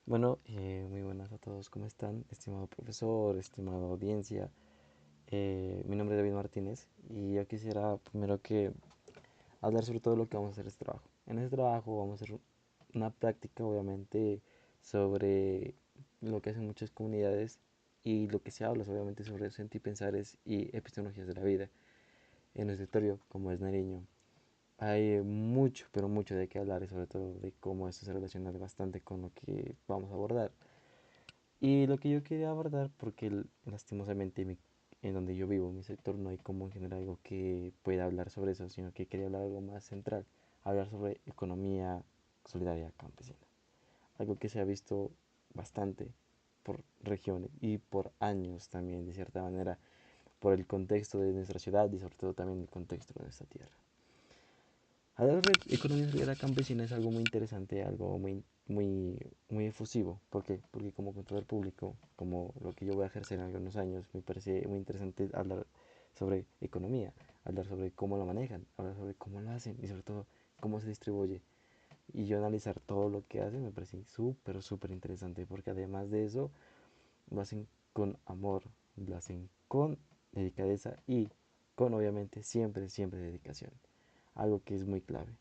Muy buenas a todos, ¿cómo están? Estimado profesor, estimada audiencia, mi nombre es David Martínez y yo quisiera primero que hablar sobre todo lo que vamos a hacer en este trabajo. En este trabajo vamos a hacer una práctica, obviamente, sobre lo que hacen muchas comunidades y lo que se habla, obviamente, sobre sentir, pensares y epistemologías de la vida en nuestro territorio, como es Nariño. Hay mucho, pero mucho de qué hablar y sobre todo de cómo esto se relaciona bastante con lo que vamos a abordar. Y lo que yo quería abordar, porque lastimosamente en donde yo vivo, en mi sector, no hay como en general algo que pueda hablar sobre eso, sino que quería hablar algo más central, hablar sobre economía solidaria campesina, algo que se ha visto bastante por regiones y por años también, de cierta manera, por el contexto de nuestra ciudad y sobre todo también el contexto de nuestra tierra. Hablar de economía solidaria campesina es algo muy interesante, algo muy efusivo. ¿Por qué? Porque como contador público, como lo que yo voy a ejercer en algunos años, me parece muy interesante hablar sobre economía, hablar sobre cómo lo manejan, hablar sobre cómo lo hacen y sobre todo cómo se distribuye. Y yo analizar todo lo que hacen me parece súper interesante porque además de eso lo hacen con amor, lo hacen con delicadeza y con obviamente siempre dedicación, algo que es muy clave.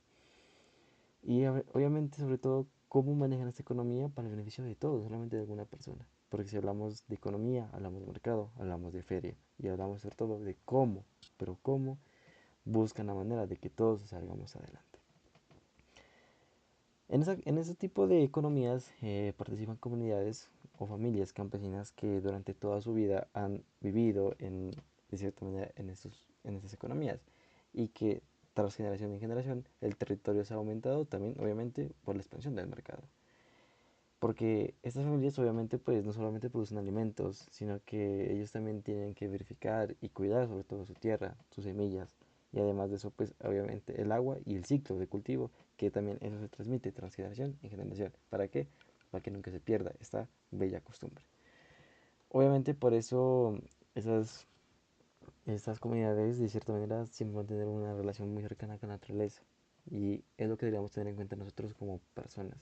Y obviamente, sobre todo, cómo manejan esta economía para el beneficio de todos, solamente de alguna persona. Porque si hablamos de economía, hablamos de mercado, hablamos de feria y hablamos sobre todo de cómo, pero cómo buscan la manera de que todos salgamos adelante. En ese tipo de economías participan comunidades o familias campesinas que durante toda su vida han vivido de cierta manera en estas economías y que tras generación en generación el territorio se ha aumentado también obviamente por la expansión del mercado. Porque estas familias obviamente pues no solamente producen alimentos, sino que ellos también tienen que verificar y cuidar sobre todo su tierra, sus semillas y además de eso pues obviamente el agua y el ciclo de cultivo que también eso se transmite de generación en generación. ¿Para qué? Para que nunca se pierda esta bella costumbre. Obviamente por eso esas, estas comunidades de cierta manera siempre van a tener una relación muy cercana con la naturaleza y es lo que deberíamos tener en cuenta nosotros como personas.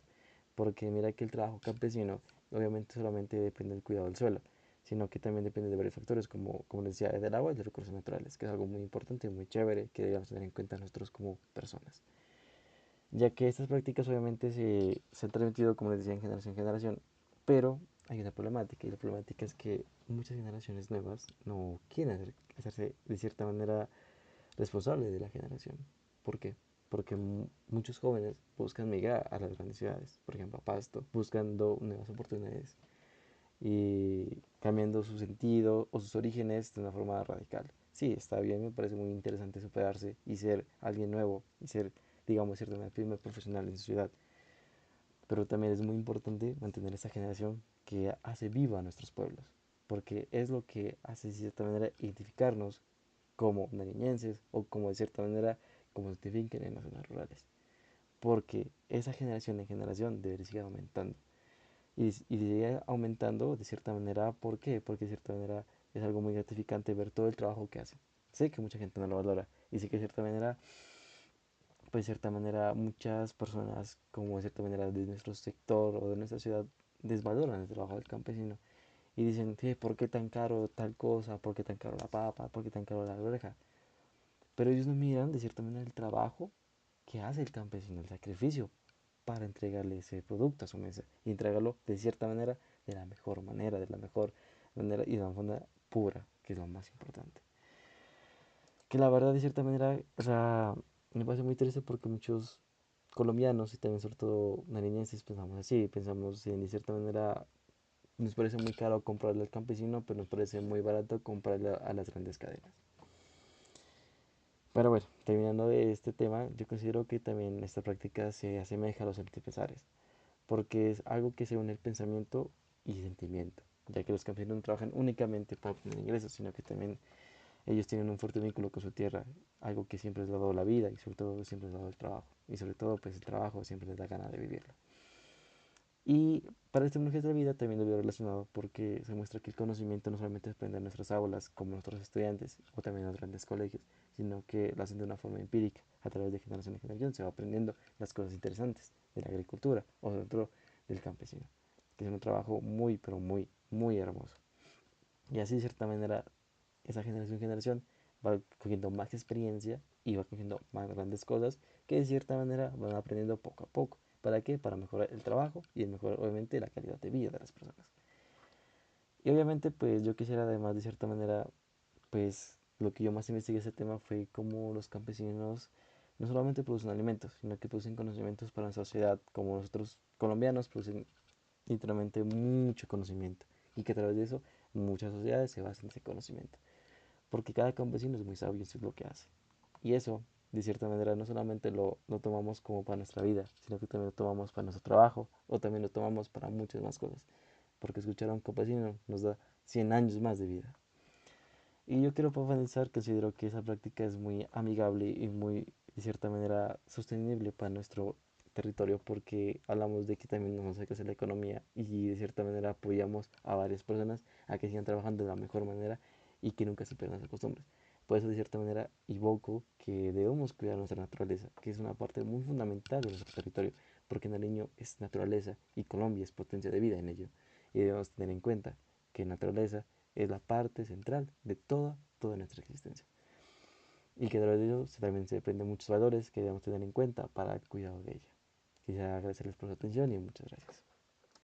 Porque mira que el trabajo campesino obviamente solamente depende del cuidado del suelo, sino que también depende de varios factores como les decía, del agua y de los recursos naturales, que es algo muy importante y muy chévere que deberíamos tener en cuenta nosotros como personas. Ya que estas prácticas obviamente se han transmitido, como les decía, en generación, pero hay una problemática y la problemática es que muchas generaciones nuevas no quieren hacerse de cierta manera responsables de la generación. ¿Por qué? Porque muchos jóvenes buscan migrar a las grandes ciudades, por ejemplo a Pasto, buscando nuevas oportunidades y cambiando su sentido o sus orígenes de una forma radical. Sí, está bien, me parece muy interesante superarse y ser alguien nuevo y ser, digamos, cierto, una firme profesional en su ciudad, pero también es muy importante mantener esta generación que hace viva a nuestros pueblos, porque es lo que hace de cierta manera identificarnos como nariñenses o como de cierta manera como se identifiquen en las zonas rurales, porque esa generación en generación debe seguir aumentando y sigue aumentando de cierta manera. ¿Por qué? Porque de cierta manera es algo muy gratificante ver todo el trabajo que hacen. Sé que mucha gente no lo valora y sé que de cierta manera, pues de cierta manera muchas personas como de cierta manera de nuestro sector o de nuestra ciudad desvaloran el trabajo del campesino y dicen, ¿qué? ¿Por qué tan caro tal cosa? ¿Por qué tan caro la papa? ¿Por qué tan caro la oreja? Pero ellos no miran de cierta manera el trabajo que hace el campesino, el sacrificio para entregarle ese producto a su mesa y entregarlo de cierta manera, de la mejor manera, de la mejor manera y de una forma pura, que es lo más importante. Que la verdad de cierta manera, o sea, me parece muy triste porque muchos colombianos y también sobre todo nariñenses pensamos así, pensamos en de cierta manera nos parece muy caro comprarle al campesino, pero nos parece muy barato comprarle a las grandes cadenas. Pero bueno, terminando de este tema, yo considero que también esta práctica se asemeja a los antipesares, porque es algo que se une el pensamiento y sentimiento, ya que los campesinos no trabajan únicamente para obtener ingresos, sino que también ellos tienen un fuerte vínculo con su tierra, algo que siempre les ha dado la vida y sobre todo siempre les ha dado el trabajo, y sobre todo pues el trabajo siempre les da ganas de vivirlo. Y para las tecnologías de la vida también lo veo relacionado porque se muestra que el conocimiento no solamente depende de nuestras aulas como nuestros estudiantes o también en los grandes colegios, sino que lo hacen de una forma empírica, a través de generación en generación se va aprendiendo las cosas interesantes de la agricultura o dentro del campesino, que es un trabajo muy, pero muy, muy hermoso. Y así de cierta manera esa generación va cogiendo más experiencia y va cogiendo más grandes cosas que de cierta manera van aprendiendo poco a poco. ¿Para qué? Para mejorar el trabajo y mejorar obviamente la calidad de vida de las personas. Y obviamente pues yo quisiera además de cierta manera pues lo que yo más investigué ese tema fue cómo los campesinos no solamente producen alimentos, sino que producen conocimientos para la sociedad, como nosotros colombianos producen literalmente mucho conocimiento y que a través de eso muchas sociedades se basan en ese conocimiento, porque cada campesino es muy sabio en lo que hace. Y eso, de cierta manera, no solamente lo tomamos como para nuestra vida, sino que también lo tomamos para nuestro trabajo o también lo tomamos para muchas más cosas, porque escuchar a un campesino nos da 100 años más de vida. Y yo quiero profundizar, considero que esa práctica es muy amigable y muy, de cierta manera, sostenible para nuestro territorio porque hablamos de que también nos hace crecer la economía y de cierta manera apoyamos a varias personas a que sigan trabajando de la mejor manera y que nunca se pierdan esas costumbres. Por eso de cierta manera invoco que debemos cuidar nuestra naturaleza, que es una parte muy fundamental de nuestro territorio, porque Nariño es naturaleza y Colombia es potencia de vida en ello. Y debemos tener en cuenta que naturaleza es la parte central de toda nuestra existencia. Y que de ello también se desprenden muchos valores que debemos tener en cuenta para el cuidado de ella. Quisiera agradecerles por su atención y muchas gracias.